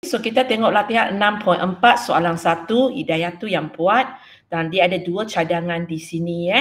So kita tengok latihan 6.4 soalan 1, Hidayah tu yang buat dan dia ada 2 cadangan di sini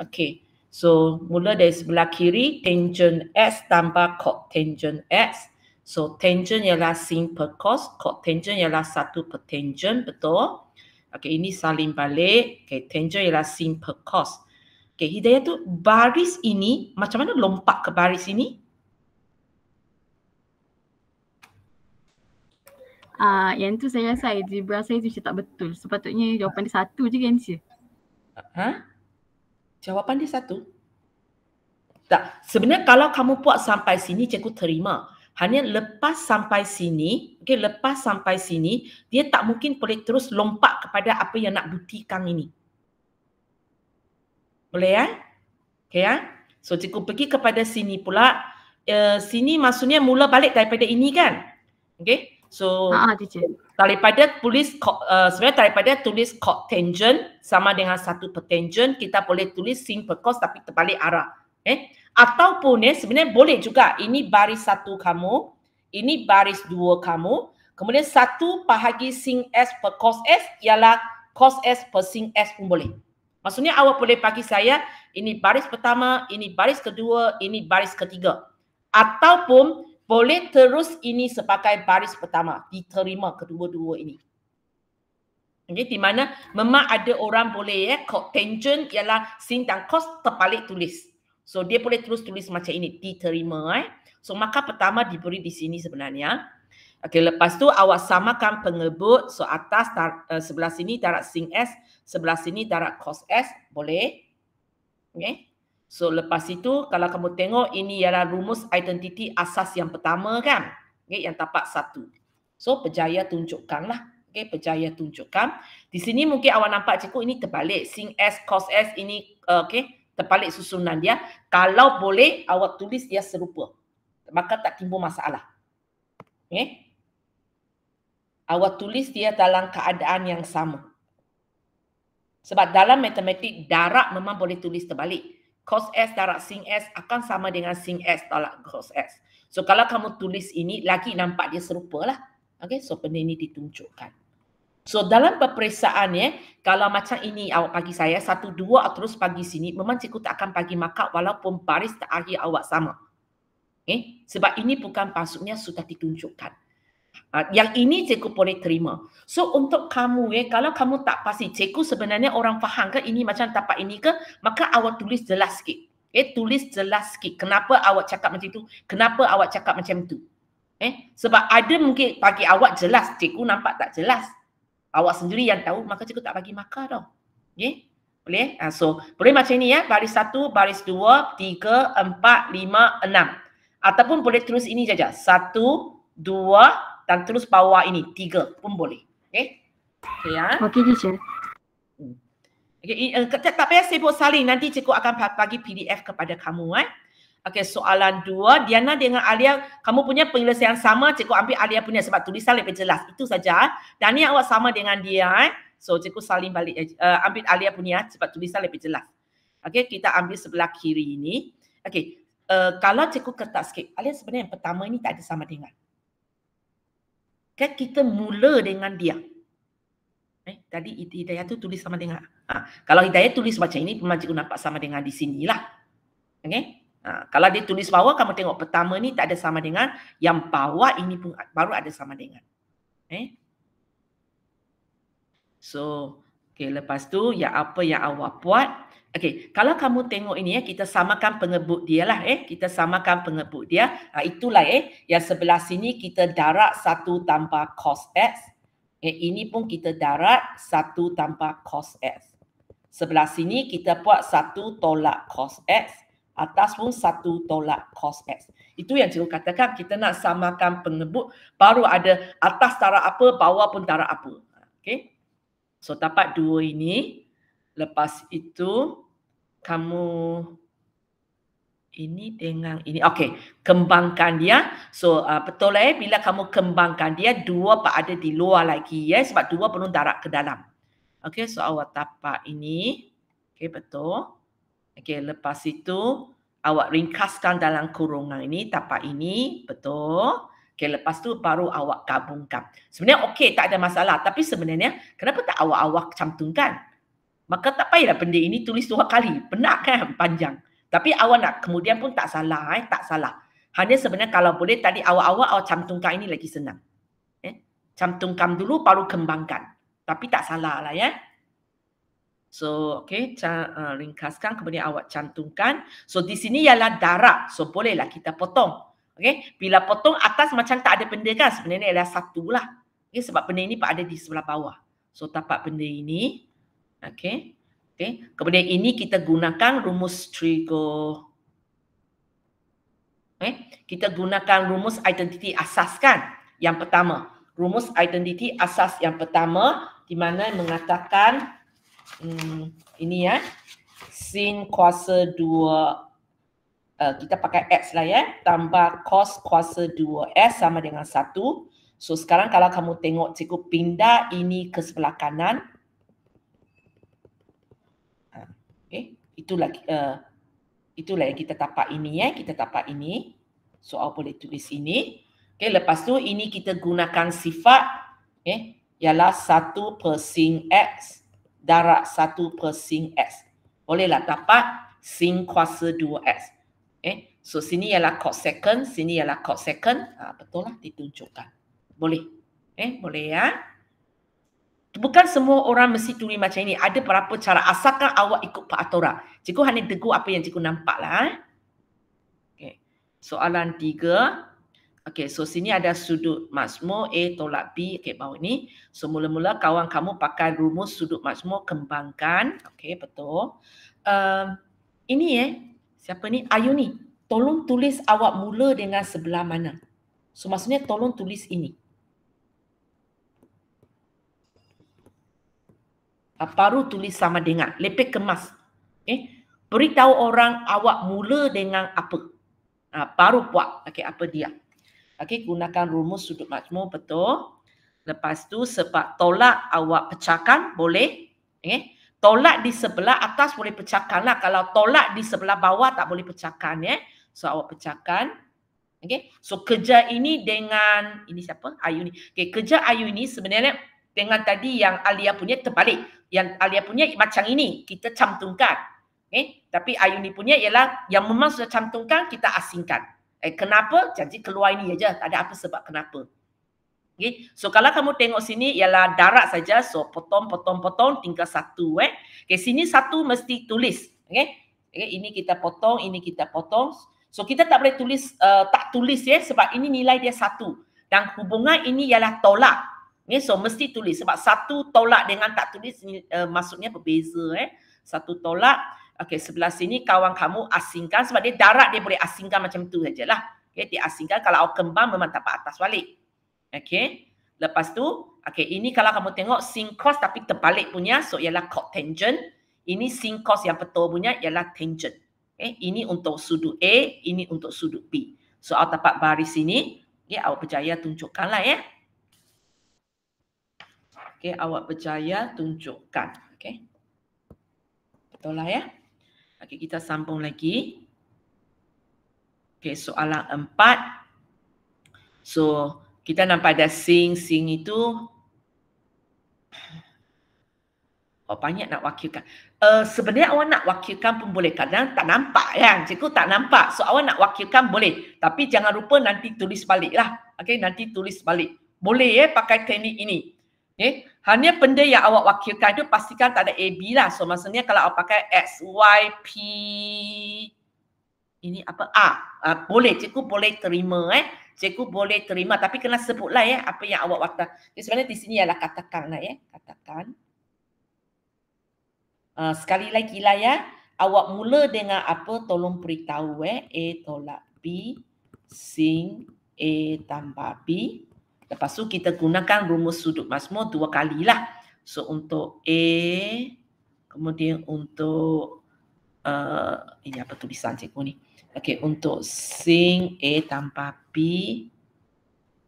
Okey. So mula dari sebelah kiri tangent X tambah cotangent X. So tangent ialah sin per cos, cotangent ialah 1 per tangent, betul? Okey, ini salin balik. Okey, tangent ialah sin per cos. Okey, Hidayah tu baris ini macam mana lompat ke baris ini? Yang tu saya rasa algebra saya tu tak betul. Sepatutnya jawapan dia 1 je kan, Cik? Jawapan dia 1? Tak. Sebenarnya kalau kamu buat sampai sini, cikgu terima. Hanya lepas sampai sini, lepas sampai sini, dia tak mungkin boleh terus lompat kepada apa yang nak buktikan ini. Boleh So cikgu pergi kepada sini pula. Sini maksudnya mula balik daripada ini kan? Okay. So daripada tulis cotangent sama dengan 1 per tangent, kita boleh tulis sin per cos tapi terbalik arah. Ataupun sebenarnya boleh juga ini baris 1 kamu, ini baris 2 kamu, kemudian 1 bahagi sin S per cos S ialah cos S per sin S pun boleh. Maksudnya awak boleh bagi saya ini baris pertama, ini baris kedua, ini baris ketiga. Ataupun boleh terus ini sebagai baris pertama, diterima kedua-dua ini. Okay, di mana memang ada orang boleh cotangent ialah sin dan cos terbalik tulis. So dia boleh terus tulis macam ini, diterima So maka pertama diberi di sini sebenarnya. Okey, lepas tu awak samakan pengebut. So atas sebelah sini darat sin S, sebelah sini darat cos S, boleh. Okey. So lepas itu kalau kamu tengok ini ialah rumus identiti asas yang pertama kan. Okay, yang tapak 1. So berjaya tunjukkanlah. Okay, berjaya tunjukkan. Di sini mungkin awak nampak cikgu ini terbalik. Sin S, cos S ini terbalik susunan dia. Kalau boleh awak tulis dia serupa. Maka tak timbul masalah. Okay. Awak tulis dia dalam keadaan yang sama. Sebab dalam matematik darat memang boleh tulis terbalik. Cos S darat sin S akan sama dengan sin S tolak cos S. So kalau kamu tulis ini lagi nampak dia serupa lah. Okay, so benda ini ditunjukkan. So dalam peperiksaan kalau macam ini awak bagi saya 1, 2 terus bagi sini, memang cikgu tak akan bagi markah walaupun baris terakhir awak sama. Okay, sebab ini bukan maksudnya sudah ditunjukkan. Yang ini cikgu boleh terima. So untuk kamu kalau kamu tak pasti, cikgu sebenarnya orang faham ke ini macam tapak ini ke, maka awak tulis jelas sikit. Tulis jelas sikit. Kenapa awak cakap macam itu? Kenapa awak cakap macam itu? Sebab ada mungkin bagi awak jelas, cikgu nampak tak jelas. Awak sendiri yang tahu, maka cikgu tak bagi markah tau. Boleh? So boleh macam ini baris 1, baris 2, 3, 4, 5, 6. Ataupun boleh terus ini saja. 1, 2 dan terus bawah ini 3 pun boleh. Okey teacher. Tak payah sibuk salin, nanti cikgu akan bagi PDF kepada kamu Okey, soalan 2, Diana dengan Alia, kamu punya penyelesaian sama, cikgu ambil Alia punya sebab tulisan lebih jelas. Itu saja. Dan ni awak sama dengan dia So cikgu salin balik ambil Alia punya sebab tulisan lebih jelas. Okey, kita ambil sebelah kiri ini. Okey, kalau cikgu ketat sikit, Alia sebenarnya yang pertama ini tak ada sama dengan. Kan kita mula dengan dia. Tadi Hidayah tu tulis sama dengan. Kalau Hidayah tulis macam ini, memang cikgu nampak sama dengan di sinilah. Kalau dia tulis bawah, kamu tengok pertama ni tak ada sama dengan. Yang bawah ini pun baru ada sama dengan. So, lepas tu apa yang awak buat. Kalau kamu tengok ini kita samakan pengebut dia lah kita samakan pengebut dia. Itulah yang sebelah sini kita darat 1 tambah cos X. Ini pun kita darat 1 tambah cos X. Sebelah sini kita buat 1 tolak cos X. Atas pun 1 tolak cos X. Itu yang cikgu katakan kita nak samakan pengebut baru ada atas darab apa, bawah pun darab apa. So dapat 2 ini. Lepas itu kamu ini dengan ini. Kembangkan dia. So betul bila kamu kembangkan dia 2 ada di luar lagi sebab 2 belum darab ke dalam. So awak tapak ini. Betul. Lepas itu awak ringkaskan dalam kurungan ini tapak ini, betul. Okay, lepas tu baru awak gabungkan. Sebenarnya okey, tak ada masalah. Tapi sebenarnya kenapa tak awak cantumkan? Maka tak payahlah benda ini tulis 2 kali. Penat kan panjang. Tapi awak nak kemudian pun tak salah. Tak salah. Hanya sebenarnya kalau boleh tadi awak cantumkan ini lagi senang. Cantumkan dulu baru kembangkan. Tapi tak salah lah ya. So, okay, ringkaskan kemudian awak cantumkan. So, di sini ialah darab. So, bolehlah kita potong. Okay, bila potong atas macam tak ada benda kan. Sebenarnya ialah satu lah. Okay, sebab benda ini ada di sebelah bawah. So, tapak benda ini. Okay. Okay. Kemudian ini kita gunakan rumus trigo. Okay. Kita gunakan rumus identiti asas kan. Yang pertama. Rumus identiti asas yang pertama. Di mana mengatakan ini ya, sin kuasa 2 kita pakai X lah ya, tambah cos kuasa 2S sama dengan 1. So sekarang kalau kamu tengok cikgu pindah ini ke sebelah kanan. Okay, itulah yang kita tapak ini ya, kita tapak ini. So awak boleh tulis ini. Okay, lepas tu ini kita gunakan sifat ialah 1 per sin X darab 1 per sin X. Bolehlah dapat sin kuasa 2X. So sini ialah cosecant, sini ialah cosecant. Betul lah ditunjukkan. Boleh. Boleh ya. Bukan semua orang mesti tulis macam ini. Ada beberapa cara. Asalkan awak ikut peraturan. Cikgu hanya tegur apa yang cikgu nampak lah. Okay. Soalan 3. Okay, so sini ada sudut majmuk A tolak B. Okay, bawah ni. So, mula-mula kawan kamu pakai rumus sudut majmuk kembangkan. Okay, betul. Ini siapa ni? Ayu ni. Tolong tulis awak mula dengan sebelah mana. So, maksudnya tolong tulis ini. Baru tulis sama dengan. Lepek kemas. Okay. Beritahu orang awak mula dengan apa. Baru buat. Okay, apa dia. Okey, gunakan rumus sudut majmuk, betul. Lepas tu sebab tolak awak pecahkan, boleh. Tolak di sebelah atas boleh pecahkan lah. Kalau tolak di sebelah bawah tak boleh pecahkan ya. So awak pecahkan. Okey. So kerja ini dengan, ini siapa? Ayu ni. Okey, kerja Ayu ini sebenarnya dengan tadi yang Alia punya terbalik. Yang Alia punya macam ini, kita cantumkan. Tapi Ayu ni punya ialah yang memang sudah cantumkan, kita asingkan. Kenapa? Jadi keluar ini aja. Tak ada apa sebab kenapa. Okay. So kalau kamu tengok sini ialah darat saja. So potong, tinggal 1. Okay, sini 1 mesti tulis. Okay. Ini kita potong, ini kita potong. So kita tak boleh tulis, tak tulis ya. Sebab ini nilai dia 1. Dan hubungan ini ialah tolak. Okay, so mesti tulis. Sebab 1 tolak dengan tak tulis, maksudnya berbeza. 1 tolak. Okey, sebelah sini kawan kamu asingkan sebab dia darat dia boleh asingkan macam tu sajalah. Okey, dia asingkan kalau awak kembang memang tapak atas balik. Okey. Lepas tu, okey, ini kalau kamu tengok sin cos tapi terbalik punya, so ialah cotangent. Ini sin cos yang betul punya ialah tangent. Ini untuk sudut A, ini untuk sudut B. So awak tapak baris sini, awak berjaya tunjukkanlah ya. Okey, awak berjaya tunjukkan. Okey. Betul lah ya. Okey, kita sambung lagi. Okey, soalan 4. So, kita nampak ada sing itu. Banyak nak wakilkan. Sebenarnya awak nak wakilkan pun boleh. Kadang tak nampak kan. Cikgu tak nampak. So, awak nak wakilkan boleh. Tapi jangan lupa nanti tulis balik lah. Okey, nanti tulis balik. Boleh pakai teknik ini. Okay. Hanya benda yang awak wakilkan itu pastikan tak ada AB lah. So maksudnya kalau awak pakai X, Y, P, ini apa? A. Boleh, cikgu boleh terima. Cikgu boleh terima tapi kena sebutlah apa yang awak wakil. Sebenarnya di sini ialah katakanlah katakan. Sekali lagi lah awak mula dengan apa? Tolong beritahu A tolak B, sin A tambah B. Lepas tu kita gunakan rumus sudut majmuk 2 kali lah. So untuk A, kemudian untuk ini apa tulisan cikgu ni? Okey, untuk sin A tambah B.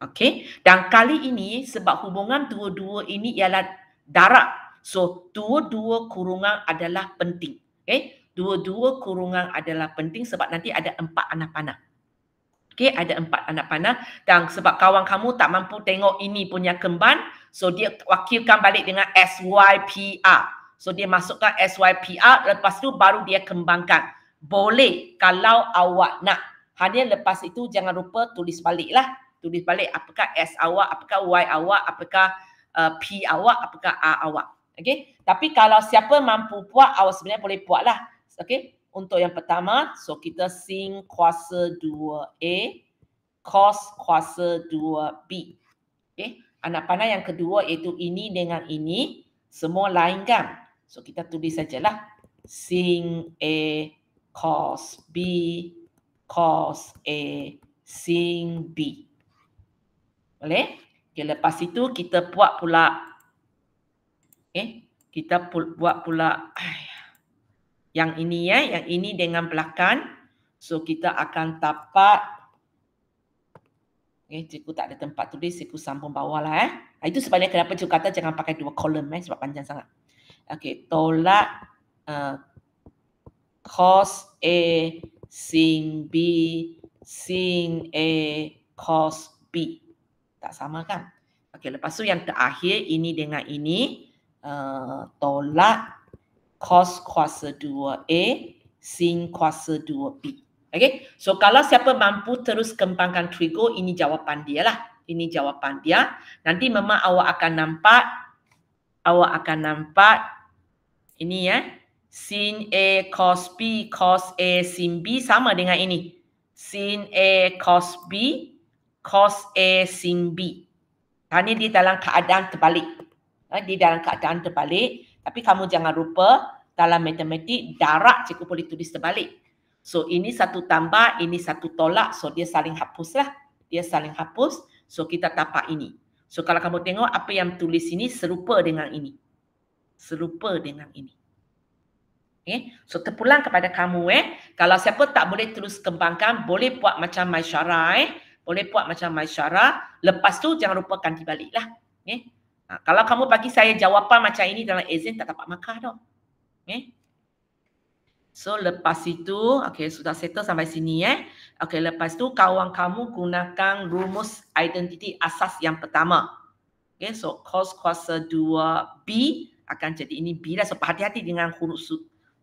Okey, dan kali ini sebab hubungan dua-dua ini ialah darab. So dua-dua kurungan adalah penting. Dua-dua kurungan adalah penting sebab nanti ada 4 anak panah. Okay, ada 4 anak panah. Dan sebab kawan kamu tak mampu tengok ini punya kemban, so dia wakilkan balik dengan SYPR. So dia masukkan SYPR, lepas tu baru dia kembangkan. Boleh kalau awak nak. Hanya lepas itu jangan lupa tulis balik lah. Tulis balik apakah S awak, apakah Y awak, apakah P awak, apakah R awak. Okay. Tapi kalau siapa mampu buat, awak sebenarnya boleh buat lah. Okay. Untuk yang pertama, so kita sin kuasa 2A, cos kuasa 2B. Okay. Anak panah yang kedua iaitu ini dengan ini, semua lain kan. So kita tulis sajalah. Sin A, cos B, cos A, sin B. Boleh? Okay, lepas itu kita buat pula. Okay. Kita buat pula yang ini yang ini dengan belakang. So kita akan dapat, cikgu tak ada tempat tulis, cikgu sambung bawah lah Itu sebabnya kenapa cikgu kata jangan pakai 2 kolom sebab panjang sangat. Okey, tolak cos A sin B sin A cos B. Tak sama kan? Okey, lepas tu yang terakhir ini dengan ini tolak cos kuasa 2A sin kuasa 2B. Okay. So kalau siapa mampu terus kembangkan trigo, ini jawapan dia lah. Ini jawapan dia. Nanti memang awak akan nampak ini sin A cos B cos A sin B sama dengan ini. Sin A cos B cos A sin B. Ini dia dalam keadaan terbalik. Dia dalam keadaan terbalik. Tapi kamu jangan lupa dalam matematik darab cikgu boleh tulis terbalik. So ini satu tambah, ini satu tolak. So dia saling hapus lah. Dia saling hapus. So kita dapat ini. So kalau kamu tengok apa yang tulis ini serupa dengan ini. Serupa dengan ini. Okay. So terpulang kepada kamu kalau siapa tak boleh terus kembangkan, boleh buat macam Maisyara Boleh buat macam Maisyara. Lepas tu jangan lupa ganti balik lah. Okay. Kalau kamu bagi saya jawapan macam ini dalam exam, tak dapat markah tau. Okay. So lepas itu, okay, sudah settle sampai sini Okay, lepas tu kawan kamu gunakan rumus identiti asas yang pertama. Okay, so cos kuasa 2B akan jadi ini B lah. So hati-hati dengan huruf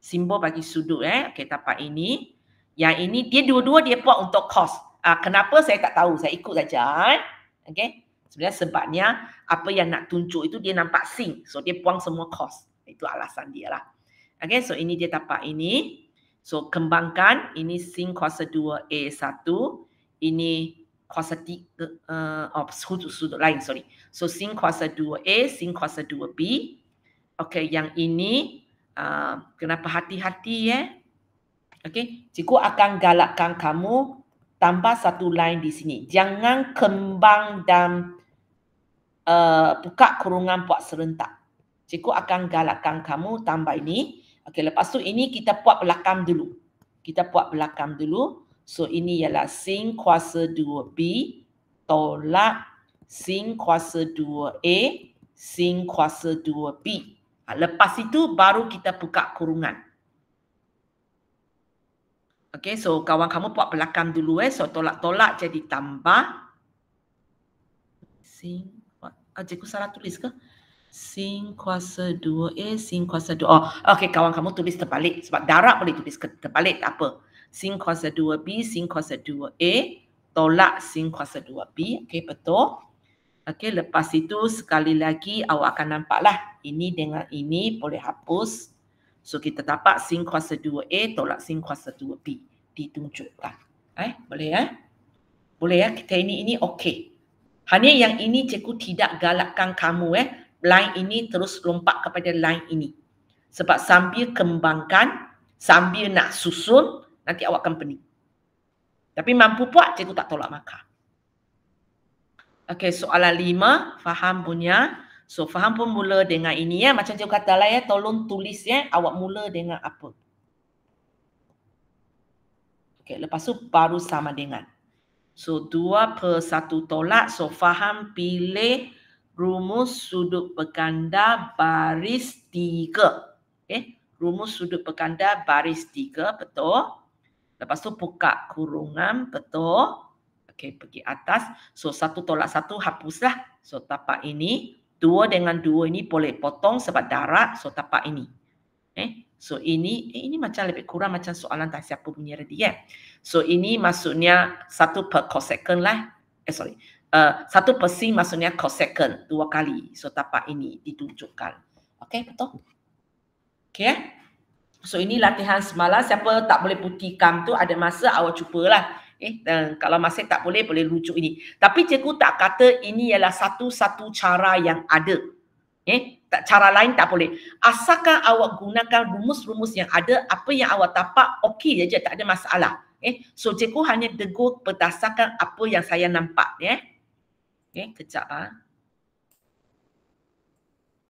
simbol bagi sudut Okay, dapat ini. Yang ini dia dua-dua dia buat untuk cos. Kenapa saya tak tahu, saya ikut saja. Okay. Sebenarnya sebabnya apa yang nak tunjuk itu dia nampak sin. So dia buang semua cos. Itu alasan dia lah. Okay, so ini dia dapat ini. So kembangkan. Ini sin kuasa 2A1. Ini kuasa 3. Sudut lain, sorry. So sin kuasa 2A, sin kuasa 2B. Okay, yang ini. Kenapa hati-hati Okay, cikgu akan galakkan kamu tambah satu line di sini. Jangan kembang dan buka kurungan buat serentak. Cikgu akan galakkan kamu tambah ini. Okey, lepas tu ini kita buat belakang dulu. Kita buat belakang dulu. So ini ialah sin kuasa 2B tolak sin kuasa 2A sin kuasa 2B. Lepas itu baru kita buka kurungan. Okey, so kawan kamu buat belakang dulu So tolak-tolak jadi tambah sin. Cikgu salah tulis ke? Sin kuasa 2A, sin kuasa 2. Okey, kawan kamu tulis terbalik. Sebab darab boleh tulis terbalik, tak apa. Sin kuasa 2B, sin kuasa 2A, tolak sin kuasa 2B. Okey, betul. Okey, lepas itu sekali lagi awak akan nampaklah. Ini dengan ini boleh hapus. So, kita dapat sin kuasa 2A, tolak sin kuasa 2B. Ditunjukkan. Boleh Boleh kita ini okey. Hanya yang ini cikgu tidak galakkan kamu line ini terus lompat kepada line ini. Sebab sambil kembangkan, sambil nak susun, nanti awak akan pening. Tapi mampu buat, cikgu tak tolak markah. Okey, soalan 5, faham punya. So, faham pun mula dengan ini Macam cikgu kata lah tolong tulis awak mula dengan apa. Okey, lepas tu baru sama dengan. So, 2/1 tolak. So, faham pilih rumus sudut berganda baris 3. Okay. Rumus sudut berganda baris 3. Betul. Lepas tu buka kurungan. Betul. Okay, pergi atas. So, 1 tolak 1 hapuslah. So, tapak ini. 2 dengan 2 ini boleh potong sebab darat. So, tapak ini. So, ini macam lebih kurang macam soalan tak siapa punya ready kan. So, ini maksudnya 1 per cosecond lah. 1 per sin maksudnya cosecond 2 kali. So, tapak ini ditunjukkan. Okay, betul? Okay. So, ini latihan semalam. Siapa tak boleh buktikan tu ada masa awak cubalah. Kalau masih tak boleh rujuk ini. Tapi cikgu tak kata ini ialah satu-satu cara yang ada. Cara lain tak boleh. Asalkan awak gunakan rumus-rumus yang ada, apa yang awak tapak, okey je, tak ada masalah. So cikgu hanya tegur berdasarkan apa yang saya nampak. Kejap